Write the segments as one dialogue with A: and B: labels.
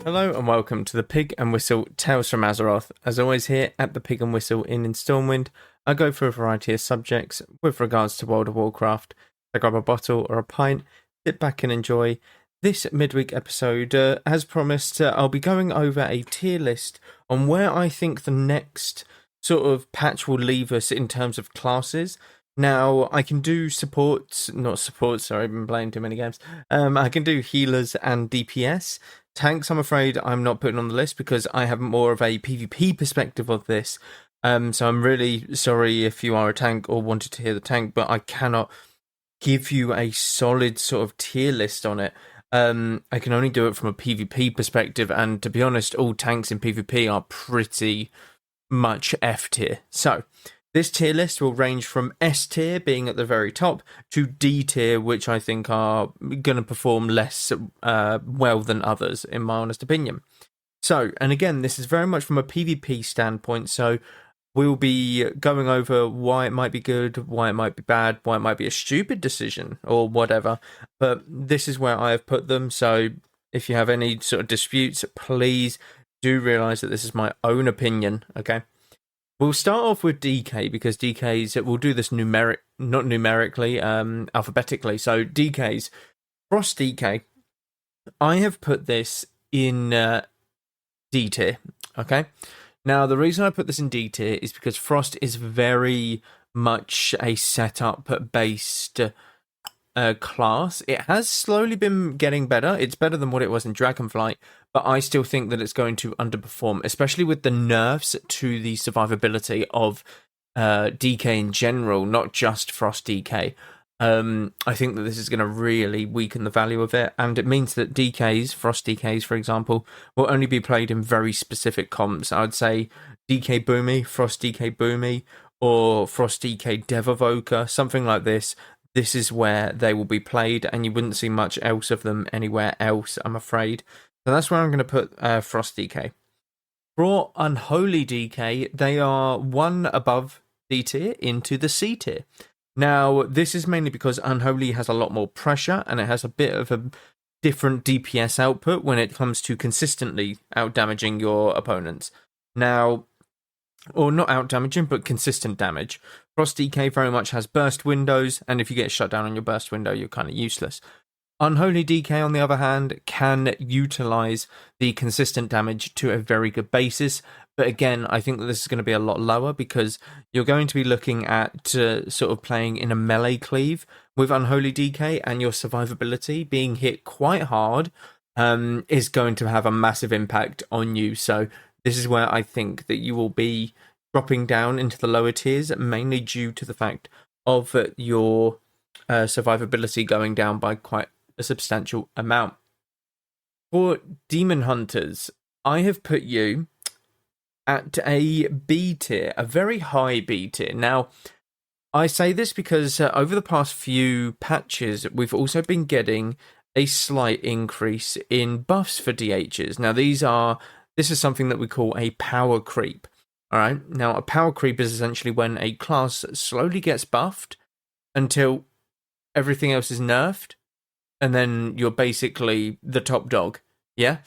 A: Hello and welcome to the Pig and Whistle Tales from Azeroth. As always here at the Pig and Whistle in Stormwind, I go through a variety of subjects with regards to World of Warcraft. I grab a bottle or a pint, sit back and enjoy. This midweek episode, as promised, I'll be going over a tier list on where I think the next sort of patch will leave us in terms of classes. Now, I can do not supports, sorry, I've been playing too many games. I can do healers and DPS. Tanks, I'm afraid I'm not putting on the list because I have more of a PvP perspective of this. So I'm really sorry if you are a tank or wanted to hear the tank, but I cannot give you a solid sort of tier list on it. I can only do it from a PvP perspective, and to be honest, all tanks in PvP are pretty much F tier. So this tier list will range from S tier, being at the very top, to D tier, which I think are going to perform less well than others, in my honest opinion. So, and again, this is very much from a PvP standpoint, so we'll be going over why it might be good, why it might be bad, why it might be a stupid decision, or whatever. But this is where I have put them, so if you have any sort of disputes, please do realise that this is my own opinion, okay? We'll start off with DK because DKs, we'll do this not numerically, alphabetically. So DKs, Frost DK, I have put this in D tier, okay? Now, the reason I put this in D tier is because Frost is very much a setup-based class. It has slowly been getting better. It's better than what it was in Dragonflight, but I still think that it's going to underperform, especially with the nerfs to the survivability of DK in general, not just Frost DK. I think that this is going to really weaken the value of it, and it means that DKs, Frost DKs for example, will only be played in very specific comps. I would say DK Boomy, Frost DK Boomy, or Frost DK Dev Evoker, something like this. This is where they will be played, and you wouldn't see much else of them anywhere else, I'm afraid. So that's where I'm going to put Frost DK. For Unholy DK, they are one above D tier into the C tier. Now, this is mainly because Unholy has a lot more pressure, and it has a bit of a different DPS output when it comes to consistently outdamaging your opponents. Now, or not outdamaging, but consistent damage. Frost DK very much has burst windows, and if you get shut down on your burst window, you're kind of useless. Unholy DK, on the other hand, can utilize the consistent damage to a very good basis, but again, I think that this is going to be a lot lower because you're going to be looking at sort of playing in a melee cleave with Unholy DK, and your survivability being hit quite hard is going to have a massive impact on you. So this is where I think that you will be dropping down into the lower tiers, mainly due to the fact of your survivability going down by quite a substantial amount. For Demon Hunters, I have put you at a B tier, a very high B tier. Now, I say this because over the past few patches, we've also been getting a slight increase in buffs for DHs. Now, this is something that we call a power creep. All right. Now, a power creep is essentially when a class slowly gets buffed until everything else is nerfed, and then you're basically the top dog. Yeah.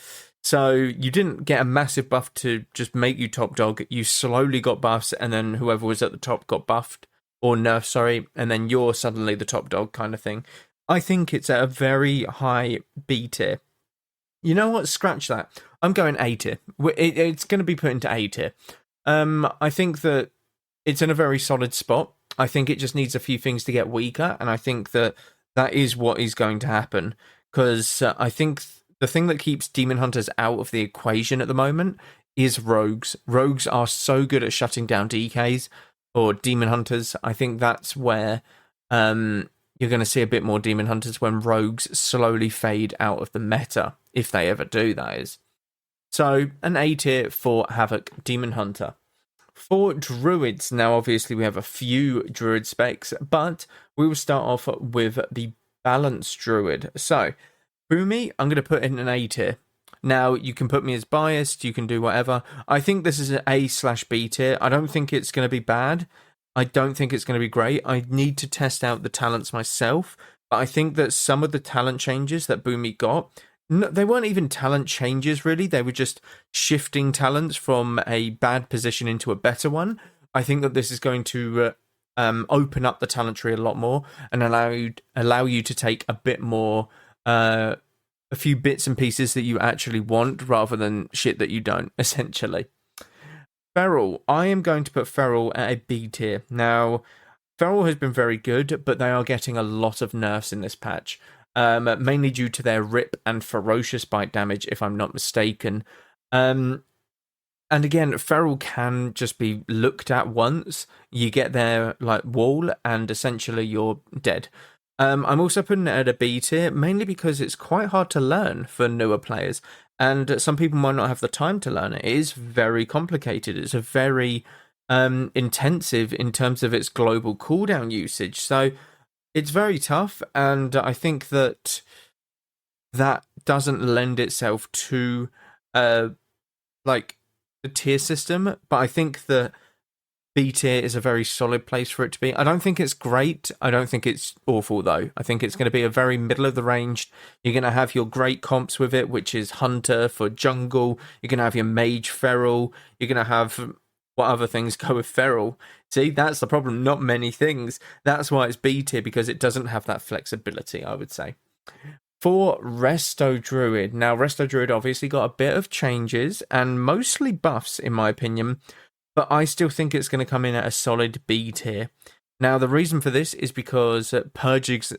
A: So you didn't get a massive buff to just make you top dog. You slowly got buffs, and then whoever was at the top got buffed or nerfed, sorry, and then you're suddenly the top dog kind of thing. I think it's at a very high B tier. You know what? Scratch that. I'm going A tier. It's going to be put into A tier. I think that it's in a very solid spot. I think it just needs a few things to get weaker, and I think that is what is going to happen, because I think the thing that keeps Demon Hunters out of the equation at the moment is rogues. Rogues are so good at shutting down DKs or Demon Hunters. I think that's where you're going to see a bit more Demon Hunters when rogues slowly fade out of the meta, if they ever do, that is. So, an A tier for Havoc Demon Hunter. For Druids, now obviously we have a few Druid specs, but we will start off with the Balanced Druid. So, Boomy, I'm going to put in an A tier. Now, you can put me as biased, you can do whatever. I think this is an A/B tier. I don't think it's going to be bad. I don't think it's going to be great. I need to test out the talents myself, but I think that some of the talent changes that Boomy got No, they weren't even talent changes, really. They were just shifting talents from a bad position into a better one. I think that this is going to open up the talent tree a lot more and allow you to take a bit more, a few bits and pieces that you actually want rather than shit that you don't, essentially. Feral. I am going to put Feral at a B tier. Now, Feral has been very good, but they are getting a lot of nerfs in this patch. Mainly due to their rip and ferocious bite damage, if I'm not mistaken. And again, Feral can just be looked at once. You get their like wall, and essentially you're dead. I'm also putting it at a B tier, mainly because it's quite hard to learn for newer players, and some people might not have the time to learn it. It is very complicated. It's a very intensive in terms of its global cooldown usage. So it's very tough, and I think that doesn't lend itself to like the tier system, but I think that B tier is a very solid place for it to be. I don't think it's great. I don't think it's awful, though. I think it's going to be a very middle of the range. You're going to have your great comps with it, which is Hunter for jungle. You're going to have your Mage Feral. You're going to have what other things go with Feral. See, that's the problem. Not many things. That's why it's B tier, because it doesn't have that flexibility, I would say. For Resto Druid. Now, Resto Druid obviously got a bit of changes and mostly buffs, in my opinion, but I still think it's going to come in at a solid B tier. Now, the reason for this is because purges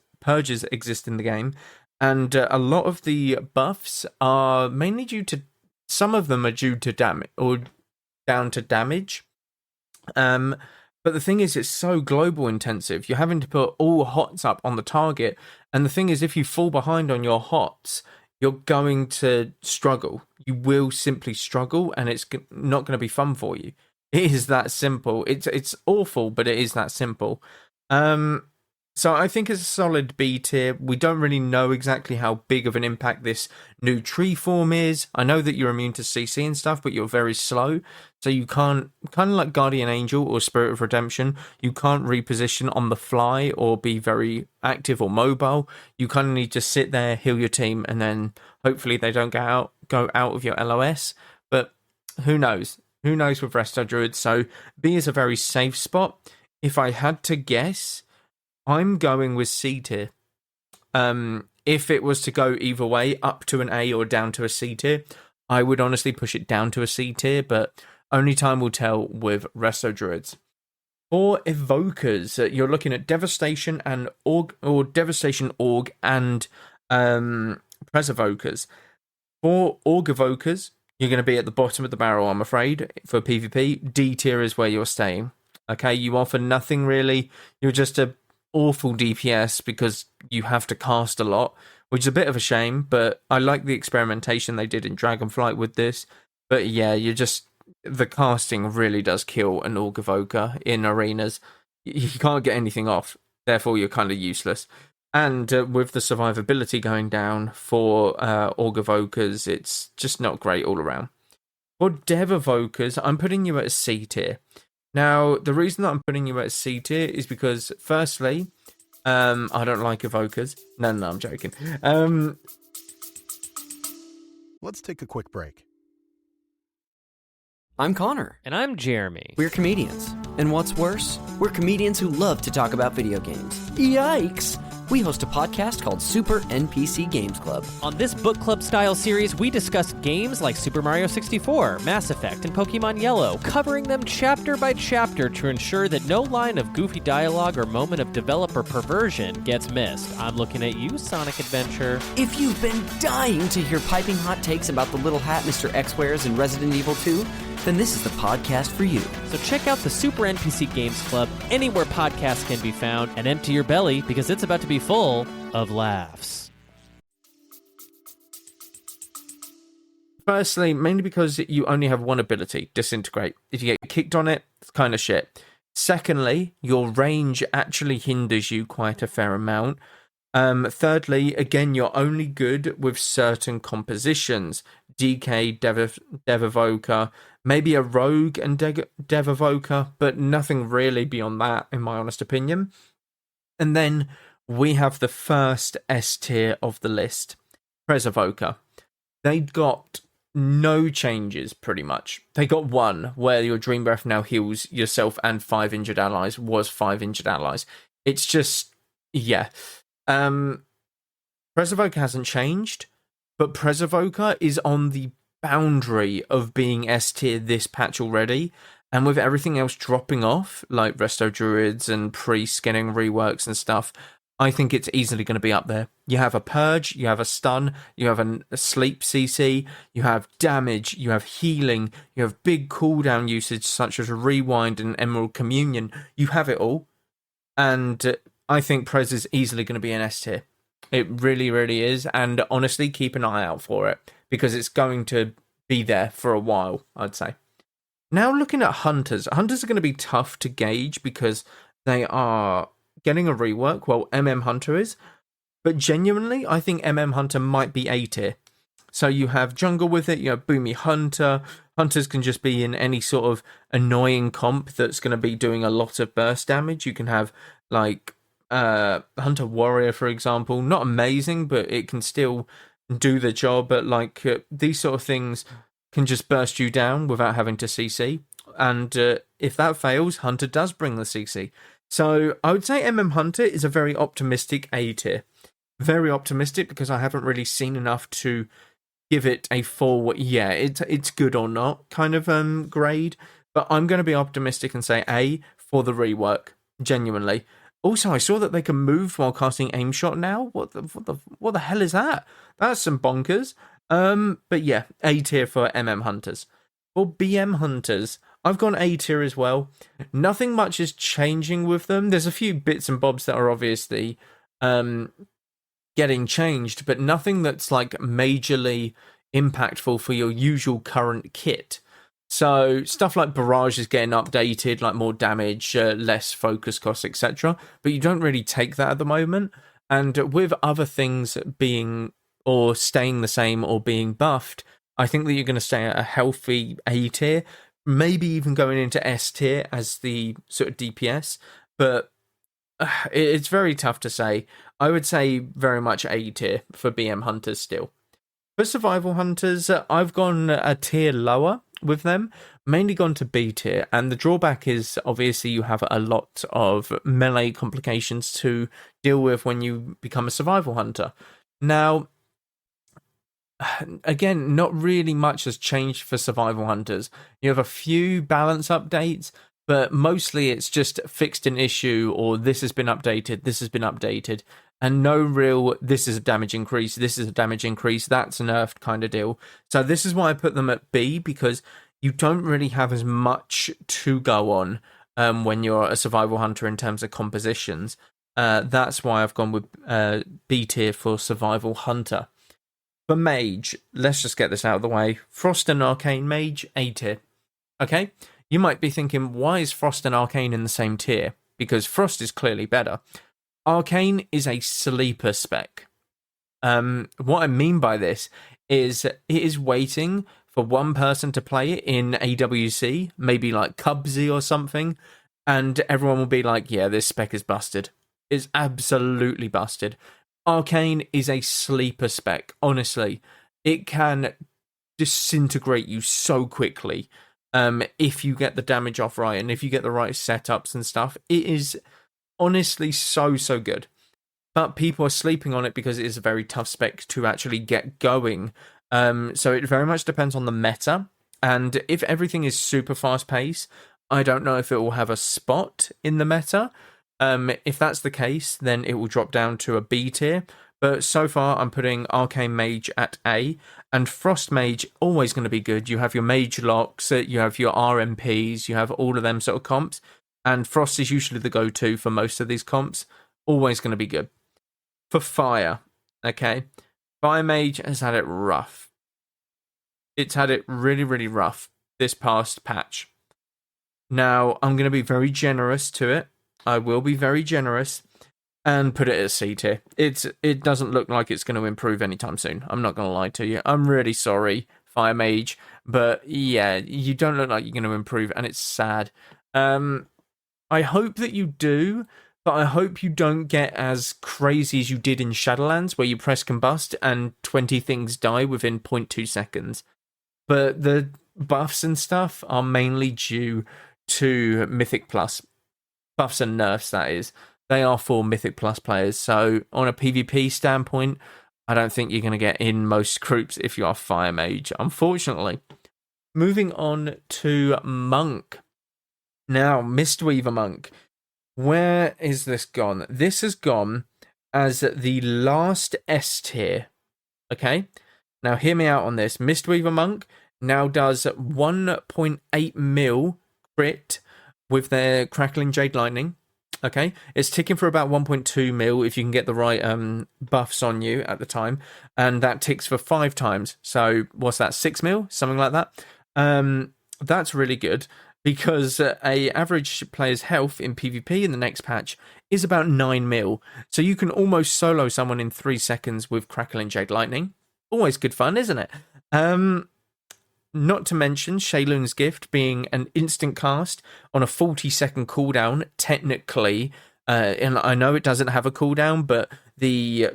A: exist in the game, and a lot of the buffs are mainly due to, some of them are due to damage, or down to damage. But the thing is, it's so global intensive. You're having to put all hots up on the target. And the thing is, if you fall behind on your hots, you're going to struggle. You will simply struggle, and it's not going to be fun for you. It is that simple. It's awful, but it is that simple. So I think it's a solid B tier. We don't really know exactly how big of an impact this new tree form is. I know that you're immune to CC and stuff, but you're very slow. So you can't, kind of like Guardian Angel or Spirit of Redemption, you can't reposition on the fly or be very active or mobile. You kind of need to sit there, heal your team, and then hopefully they don't go out of your LOS. But who knows? Who knows with Resto Druid? So B is a very safe spot. If I had to guess, I'm going with C tier. If it was to go either way, up to an A or down to a C tier, I would honestly push it down to a C tier, but only time will tell with Resto Druids. For Evokers, you're looking at Devastation and Org, or Devastation Org and Pres Evokers. For Org Evokers, you're going to be at the bottom of the barrel, I'm afraid, for PvP. D tier is where you're staying. Okay, you offer nothing really. You're just a awful DPS because you have to cast a lot, which is a bit of a shame, but I like the experimentation they did in Dragonflight with this. But yeah, the casting really does kill an Org Evoker in arenas. You can't get anything off, therefore you're kind of useless. And with the survivability going down for Org Evokers, it's just not great all around. For Dev Evokers, I'm putting you at a C tier. Now, the reason that I'm putting you at C tier is because, firstly, I don't like Evokers. No, I'm joking.
B: Let's take a quick break.
C: I'm Connor.
D: And I'm Jeremy.
C: We're comedians. And what's worse, we're comedians who love to talk about video games. Yikes! We host a podcast called Super NPC Games Club.
D: On this book club style series, we discuss games like Super Mario 64, Mass Effect, and Pokemon Yellow, covering them chapter by chapter to ensure that no line of goofy dialogue or moment of developer perversion gets missed. I'm looking at you, Sonic Adventure.
C: If you've been dying to hear piping hot takes about the little hat Mr. X wears in Resident Evil 2, then this is the podcast for you.
D: So check out the Super NPC Games Club anywhere podcasts can be found, and empty your belly because it's about to be full of laughs.
A: Firstly, mainly because you only have one ability, Disintegrate. If you get kicked on it, it's kind of shit. Secondly, your range actually hinders you quite a fair amount. Thirdly, again, you're only good with certain compositions. DK, Dev Evoker, maybe a Rogue and Dev Evoker, but nothing really beyond that, in my honest opinion. And then we have the first S tier of the list. Pres Evoker. They got no changes, pretty much. They got one, where your Dream Breath now heals yourself and 5 injured allies, was 5 injured allies. It's just, yeah. Pres Evoker hasn't changed, but Pres Evoker is on the boundary of being S tier this patch already, and with everything else dropping off, like Resto Druids and priests getting reworks and stuff, I think it's easily going to be up there. You have a Purge, you have a Stun, you have a Sleep CC, you have damage, you have healing, you have big cooldown usage such as Rewind and Emerald Communion. You have it all, and I think Pres is easily going to be an S tier. It really, really is, and honestly, keep an eye out for it, because it's going to be there for a while, I'd say. Now looking at Hunters. Hunters are going to be tough to gauge because they are getting a rework, well, Hunter is, but genuinely, I think Hunter might be A tier. So you have Jungle with it, you have Boomy Hunter. Hunters can just be in any sort of annoying comp that's going to be doing a lot of burst damage. You can have, like, Hunter Warrior, for example. Not amazing, but it can still do the job, but like these sort of things can just burst you down without having to CC, and if that fails, Hunter does bring the CC. So I would say Hunter is a very optimistic A tier. Very optimistic, because I haven't really seen enough to give it a full, yeah, it's good or not kind of grade, but I'm going to be optimistic and say A for the rework, genuinely. Also, I saw that they can move while casting aim shot now. What the hell is that? That's some bonkers. But yeah, A tier for Hunters. For BM Hunters, I've gone A tier as well. Nothing much is changing with them. There's a few bits and bobs that are obviously getting changed, but nothing that's like majorly impactful for your usual current kit. So stuff like Barrage is getting updated, like more damage, less focus costs, etc. But you don't really take that at the moment. And with other things being or staying the same or being buffed, I think that you're going to stay at a healthy A tier, maybe even going into S tier as the sort of DPS. But it's very tough to say. I would say very much A tier for BM Hunters still. For Survival Hunters, I've gone a tier lower with them, mainly gone to B tier, and the drawback is obviously you have a lot of melee complications to deal with when you become a Survival Hunter. Now, again, not really much has changed for Survival Hunters. You have a few balance updates, but mostly it's just fixed an issue, or this has been updated, and no real, this is a damage increase, this is a damage increase, that's a nerfed kind of deal. So this is why I put them at B, because you don't really have as much to go on when you're a Survival Hunter in terms of compositions. That's why I've gone with B tier for Survival Hunter. For Mage, let's just get this out of the way. Frost and Arcane Mage, A tier. Okay? You might be thinking, why is Frost and Arcane in the same tier? Because Frost is clearly better. Arcane is a sleeper spec. What I mean by this is it is waiting for one person to play it in AWC, maybe like Cubsy or something, and everyone will be like, yeah, this spec is busted. It's absolutely busted. Arcane is a sleeper spec, honestly. It can disintegrate you so quickly if you get the damage off right and if you get the right setups and stuff. It is honestly so good, but people are sleeping on it because it is a very tough spec to actually get going. So it very much depends on the meta, and if everything is super fast paced, I don't know if it will have a spot in the meta. If that's the case, then it will drop down to a B tier, but so far I'm putting Arcane Mage at A, and Frost Mage always going to be good. You have your Mage locks, you have your RMPs, you have all of them sort of comps, and Frost is usually the go-to for most of these comps. Always going to be good. For Fire, okay, Fire Mage has had it rough. It's had it really rough this past patch. Now, I'm going to be very generous to it. I will be very generous and put it at C tier. It doesn't look like it's going to improve anytime soon. I'm not going to lie to you. I'm really sorry, Fire Mage, but yeah, you don't look like you're going to improve, and it's sad. I hope that you do, but I hope you don't get as crazy as you did in Shadowlands, where you press combust and 20 things die within 0.2 seconds. But the buffs and stuff are mainly due to Mythic Plus. Buffs and nerfs, that is. They are for Mythic Plus players. So on a PvP standpoint, I don't think you're going to get in most groups if you are Fire Mage, unfortunately. Moving on to Monk. Now, Mistweaver Monk. Where is this gone? This has gone as the last S tier. Okay? Now, hear me out on this. Mistweaver Monk now does 1.8 mil crit with their Crackling Jade Lightning. Okay? It's ticking for about 1.2 mil if you can get the right buffs on you at the time. And that ticks for 5 times. So, what's that? 6 mil? Something like that. That's really good. Because a average player's health in PvP in the next patch is about 9 mil. So you can almost solo someone in 3 seconds with Crackling Jade Lightning. Always good fun, isn't it? Not to mention Shayloon's Gift being an instant cast on a 40-second cooldown, technically. And I know it doesn't have a cooldown, but the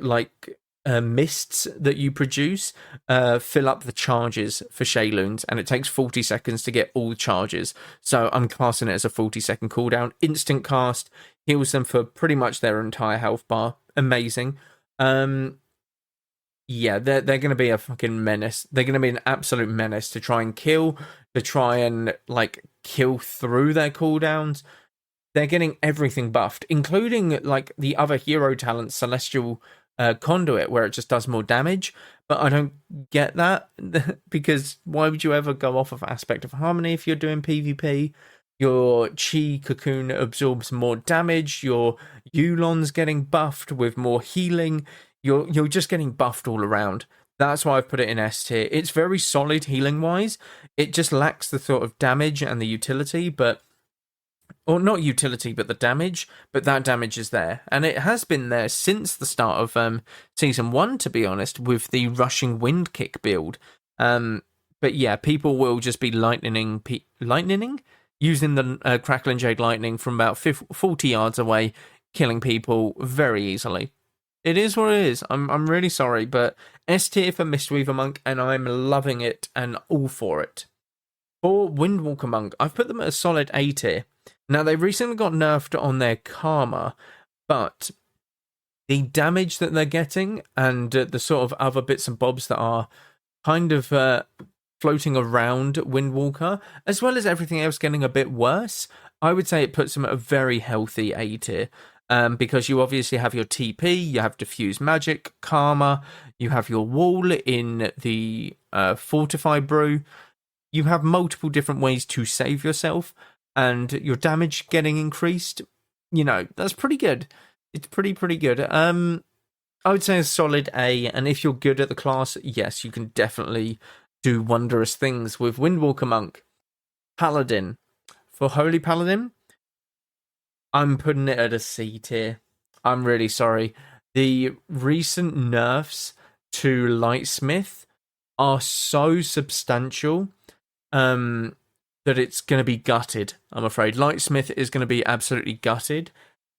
A: mists that you produce fill up the charges for Shayloons, and it takes 40 seconds to get all the charges. So I'm casting it as a 40-second cooldown. Instant cast, heals them for pretty much their entire health bar. Amazing. Yeah, they're going to be a fucking menace. They're going to be an absolute menace to try and kill, to try and kill through their cooldowns. They're getting everything buffed, including the other hero talent, Celestial Conduit, where it just does more damage. But I don't get that, because why would you ever go off of Aspect of Harmony if you're doing PvP? Your Chi Cocoon absorbs more damage. Your Yulon's getting buffed with more healing. You're just getting buffed all around. That's why I've put it in S tier. It's very solid healing wise. It just lacks the sort of damage and the utility, or not utility, but the damage. But that damage is there, and it has been there since the start of season 1. To be honest, with the Rushing Wind Kick build. But yeah, people will just be lightning using the Crackling Jade Lightning from about 40 yards away, killing people very easily. It is what it is. I'm really sorry, but S tier for Mistweaver Monk, and I'm loving it and all for it. For Windwalker Monk, I've put them at a solid A tier. Now, they recently got nerfed on their Karma, but the damage that they're getting and the sort of other bits and bobs that are kind of floating around Windwalker, as well as everything else getting a bit worse, I would say it puts them at a very healthy A tier. Because you obviously have your TP, you have Diffuse Magic, Karma, you have your wall in the Fortify Brew, you have multiple different ways to save yourself, and your damage getting increased. That's pretty good. It's pretty good. I would say a solid A, and if you're good at the class, yes, you can definitely do wondrous things with Windwalker Monk. Paladin. For Holy Paladin, I'm putting it at a C tier. I'm really sorry. The recent nerfs to Lightsmith are so substantial that it's going to be gutted, I'm afraid. Lightsmith is going to be absolutely gutted.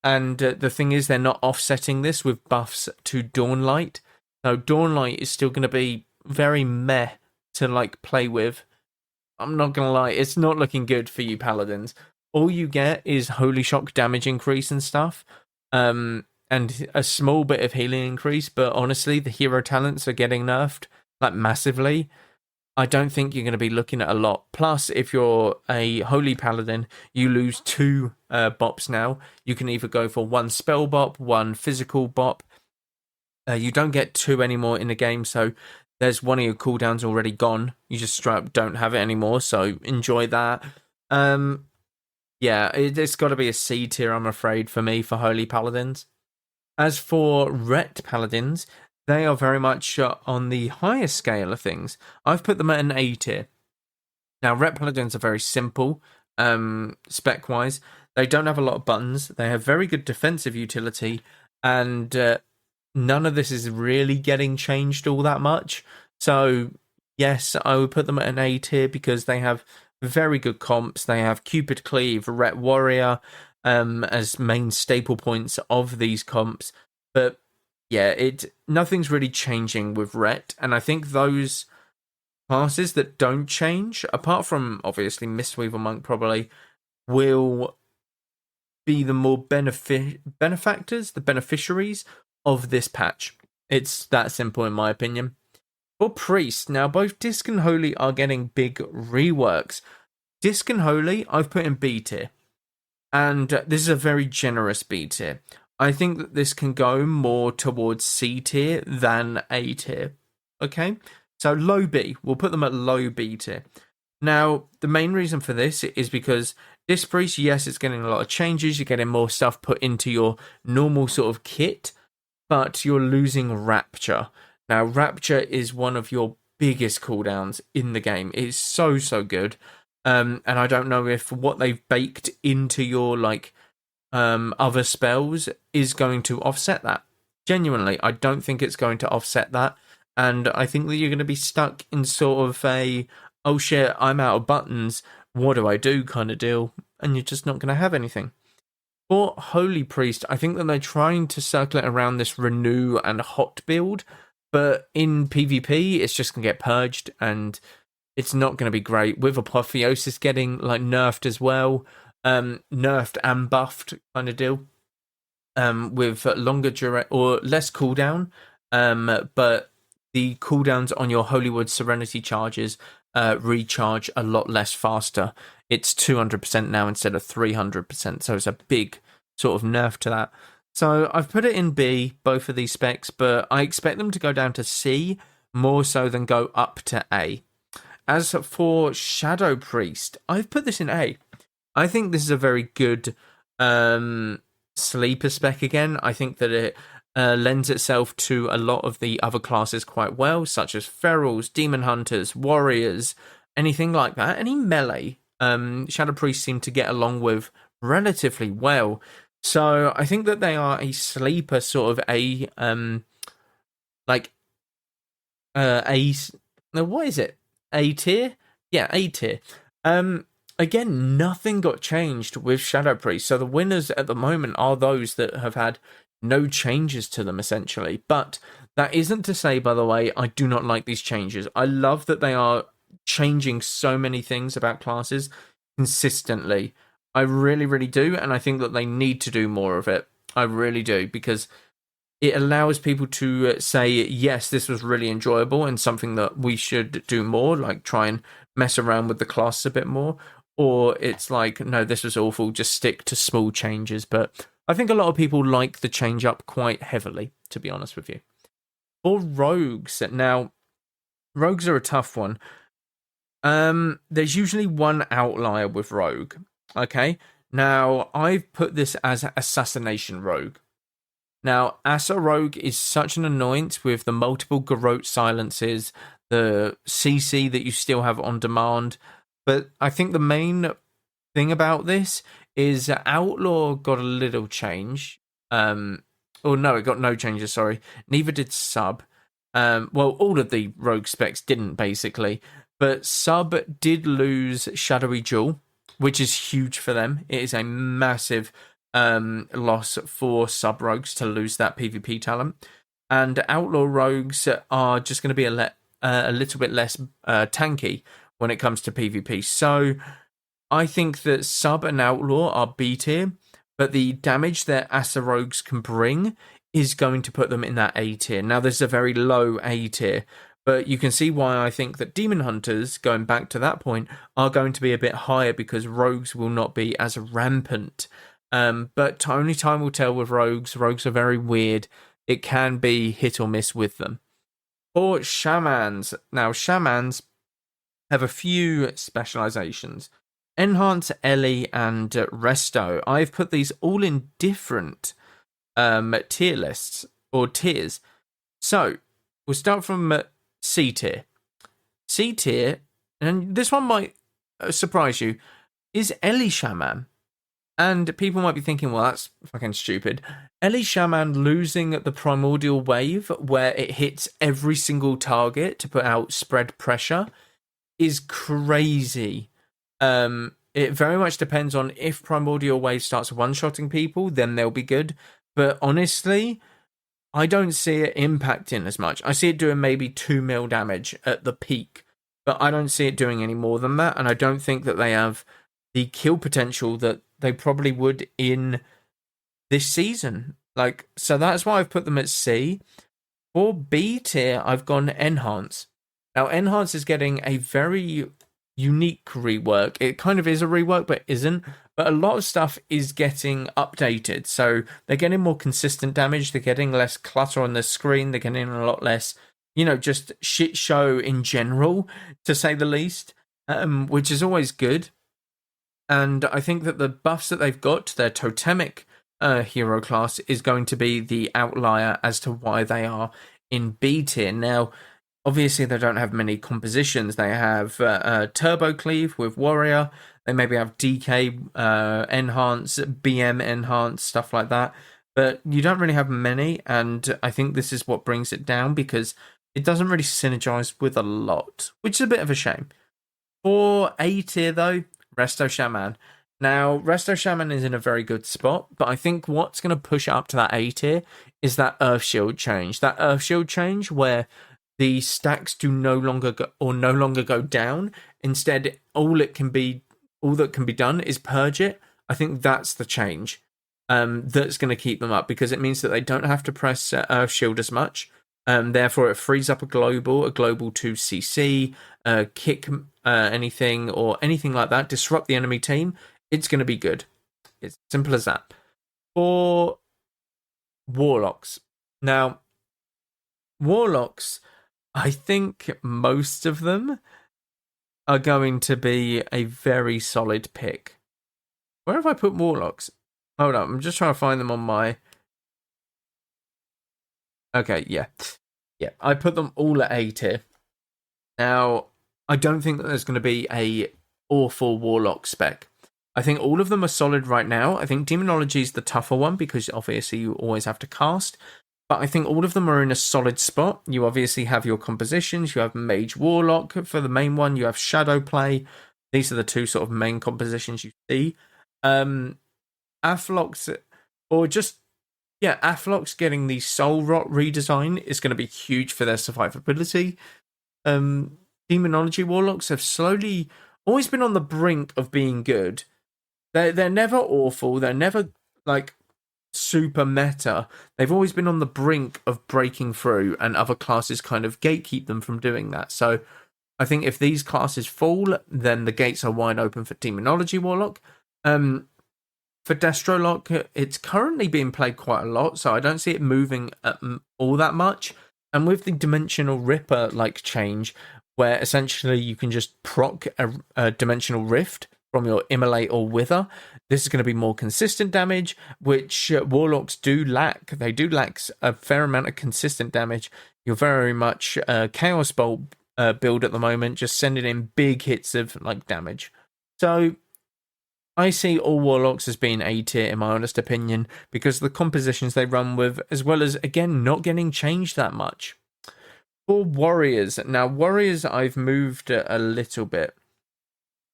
A: And the thing is, they're not offsetting this with buffs to Dawnlight. So Dawnlight is still going to be very meh to play with. I'm not going to lie, it's not looking good for you Paladins. All you get is Holy Shock damage increase and stuff, and a small bit of healing increase, but honestly, the hero talents are getting nerfed, massively. I don't think you're going to be looking at a lot. Plus, if you're a Holy Paladin, you lose 2 bops now. You can either go for 1 spell bop, 1 physical bop. You don't get 2 anymore in the game, so there's one of your cooldowns already gone. You just straight up don't have it anymore, so enjoy that. Yeah, it's got to be a C tier, I'm afraid, for me, for Holy Paladins. As for Ret Paladins, they are very much on the higher scale of things. I've put them at an A tier. Now, Ret Paladins are very simple, spec-wise. They don't have a lot of buttons. They have very good defensive utility, and none of this is really getting changed all that much. So, yes, I would put them at an A tier because they have very good comps. They have Cupid Cleave, Ret Warrior, as main staple points of these comps. But yeah, nothing's really changing with Ret, and I think those classes that don't change, apart from obviously Mistweaver Monk probably, will be the more benefactors, the beneficiaries of this patch. It's that simple in my opinion. For Priest, now both Disc and Holy are getting big reworks. Disc and Holy I've put in B tier, and this is a very generous B tier. I think that this can go more towards C tier than A tier. Okay, so low B, we'll put them at low B tier. Now, the main reason for this is because Disc Priest, yes, it's getting a lot of changes, you're getting more stuff put into your normal sort of kit, but you're losing Rapture. Now, Rapture is one of your biggest cooldowns in the game. It's so, so good. And I don't know if what they've baked into your, like, other spells is going to offset that. Genuinely, I don't think it's going to offset that. And I think that you're going to be stuck in sort of a, oh shit, I'm out of buttons, what do I do kind of deal. And you're just not going to have anything. For Holy Priest, I think that they're trying to circle it around this renew and hot build. But in PvP, it's just going to get purged and it's not going to be great. With Apotheosis getting like nerfed as well. Nerfed and buffed kind of deal. With longer duration or less cooldown. But the cooldowns on your Holywood Serenity charges recharge a lot less faster. It's 200% now instead of 300%. So it's a big sort of nerf to that. So I've put it in B, both of these specs, but I expect them to go down to C more so than go up to A. As for Shadow Priest, I've put this in A. I think this is a very good sleeper spec again. I think that it lends itself to a lot of the other classes quite well, such as Ferals, Demon Hunters, Warriors, anything like that. Any melee, Shadow Priest seem to get along with relatively well. So I think that they are a sleeper sort of A, what is it? A tier? Yeah, A tier. Again, nothing got changed with Shadow Priest. So the winners at the moment are those that have had no changes to them, essentially. But that isn't to say, by the way, I do not like these changes. I love that they are changing so many things about classes consistently. I really, really do. And I think that they need to do more of it. I really do. Because it allows people to say, yes, this was really enjoyable and something that we should do more, like try and mess around with the class a bit more. Or it's like, no, this was awful, just stick to small changes. But I think a lot of people like the change up quite heavily, to be honest with you. For rogues, now, rogues are a tough one. There's usually one outlier with rogue, okay? Now, I've put this as Assassination Rogue. Now, Assa Rogue is such an annoyance with the multiple garrote silences, the CC that you still have on demand. But I think the main thing about this is Outlaw got a little change. It got no changes, sorry. Neither did Sub. Well, all of the rogue specs didn't, basically. But Sub did lose Shadowy Jewel, which is huge for them. It is a massive loss for Sub rogues to lose that PvP talent. And Outlaw rogues are just going to be a little bit less tanky when it comes to PvP. So I think that Sub and Outlaw are B tier, but the damage that Assa rogues can bring is going to put them in that A tier. Now, this is a very low A tier, but you can see why I think that Demon Hunters, going back to that point, are going to be a bit higher because rogues will not be as rampant. But only time will tell with rogues. Rogues are very weird. It can be hit or miss with them. For Shamans, now Shamans have a few specializations. Enhance, Ellie, and Resto. I've put these all in different tier lists, or tiers. So, we'll start from C tier. C tier, and this one might surprise you, is Ellie Shaman. And people might be thinking, well, that's fucking stupid. Ellie Shaman losing the Primordial Wave, where it hits every single target to put out spread pressure, is crazy. It It very much depends on if Primordial Wave starts one-shotting people, then they'll be good. But honestly, I don't see it impacting as much. I see it doing maybe 2 mil damage at the peak, but I don't see it doing any more than that, and I don't think that they have the kill potential that they probably would in this season. Like, so that's why I've put them at C. For B tier, I've gone Enhance. Now, Enhance is getting a very unique rework. It kind of is a rework, but isn't. But a lot of stuff is getting updated. So they're getting more consistent damage. They're getting less clutter on the screen. They're getting a lot less, just shit show in general, to say the least, which is always good. And I think that the buffs that they've got to their totemic hero class is going to be the outlier as to why they are in B tier. Now, obviously, they don't have many compositions. They have Turbo Cleave with Warrior. They maybe have DK Enhance, BM Enhance, stuff like that. But you don't really have many, and I think this is what brings it down, because it doesn't really synergize with a lot, which is a bit of a shame. For A tier, though, Resto Shaman. Now, Resto Shaman is in a very good spot, but I think what's going to push it up to that A tier is that Earth Shield change. That Earth Shield change where the stacks do no longer go down. Instead, all that can be done is purge it. I think that's the change that's going to keep them up, because it means that they don't have to press Earth Shield as much. Therefore, it frees up a global to CC, kick anything or anything like that, disrupt the enemy team. It's going to be good. It's simple as that. For Warlocks. Now, Warlocks, I think most of them are going to be a very solid pick. Where have I put Warlocks? Hold on, I'm just trying to find them on my... Okay, yeah. Yeah, I put them all at A tier. Now, I don't think that there's going to be a awful Warlock spec. I think all of them are solid right now. I think Demonology is the tougher one, because obviously you always have to cast. But I think all of them are in a solid spot. You obviously have your compositions. You have Mage Warlock for the main one. You have Shadow Play. These are the two sort of main compositions you see. Athlocks, Athlocks getting the Soul Rot redesign is going to be huge for their survivability. Demonology Warlocks have always been on the brink of being good. They're never awful. They're never like super meta. They've always been on the brink of breaking through, and other classes kind of gatekeep them from doing that. So I think if these classes fall, then the gates are wide open for Demonology Warlock. For Destrolock, it's currently being played quite a lot, so I don't see it moving all that much. And with the Dimensional Ripper change, where essentially you can just proc a Dimensional Rift from your Immolate or Wither, this is going to be more consistent damage, which Warlocks do lack. They do lack a fair amount of consistent damage. You're very much Chaos Bolt build at the moment, just sending in big hits of damage. So I see all Warlocks as being A tier in my honest opinion, because of the compositions they run with, as well as, again, not getting changed that much. For Warriors, now Warriors I've moved a little bit.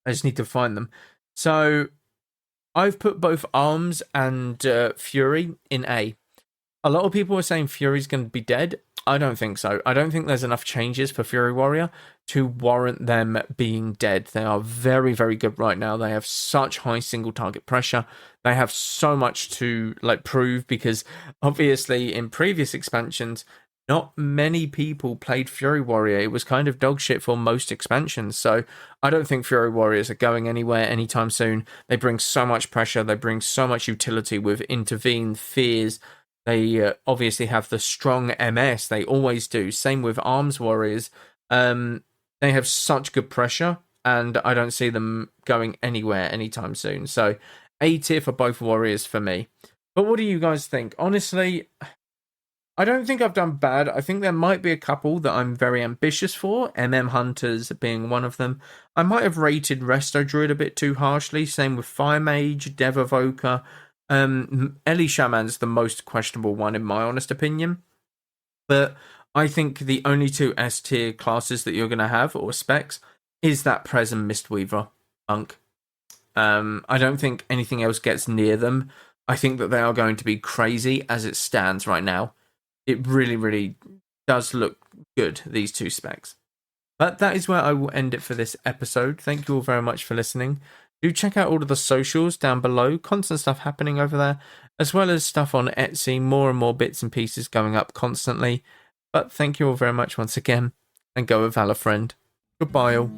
A: I just need to find them. So I've put both Arms and Fury in A. A lot of people are saying Fury's going to be dead. I don't think so. I don't think there's enough changes for Fury Warrior to warrant them being dead. They are very, very good right now. They have such high single target pressure. They have so much to prove, because obviously in previous expansions, not many people played Fury Warrior. It was kind of dog shit for most expansions. So I don't think Fury Warriors are going anywhere anytime soon. They bring so much pressure. They bring so much utility with Intervene, Fears. They obviously have the strong MS. They always do. Same with Arms Warriors. They have such good pressure, and I don't see them going anywhere anytime soon. So A tier for both Warriors for me. But what do you guys think? Honestly, I don't think I've done bad. I think there might be a couple that I'm very ambitious for, MM Hunters being one of them. I might have rated Resto Druid a bit too harshly. Same with Fire Mage, Dev Evoker. Ellie Shaman's the most questionable one in my honest opinion. But I think the only two S tier classes that you're going to have, or specs, is that Pres and Mistweaver monk. I don't think anything else gets near them. I think that they are going to be crazy as it stands right now. It really, really does look good, these two specs. But that is where I will end it for this episode. Thank you all very much for listening. Do check out all of the socials down below. Constant stuff happening over there, as well as stuff on Etsy. More and more bits and pieces going up constantly. But thank you all very much once again, and go with Valor, friend. Goodbye all.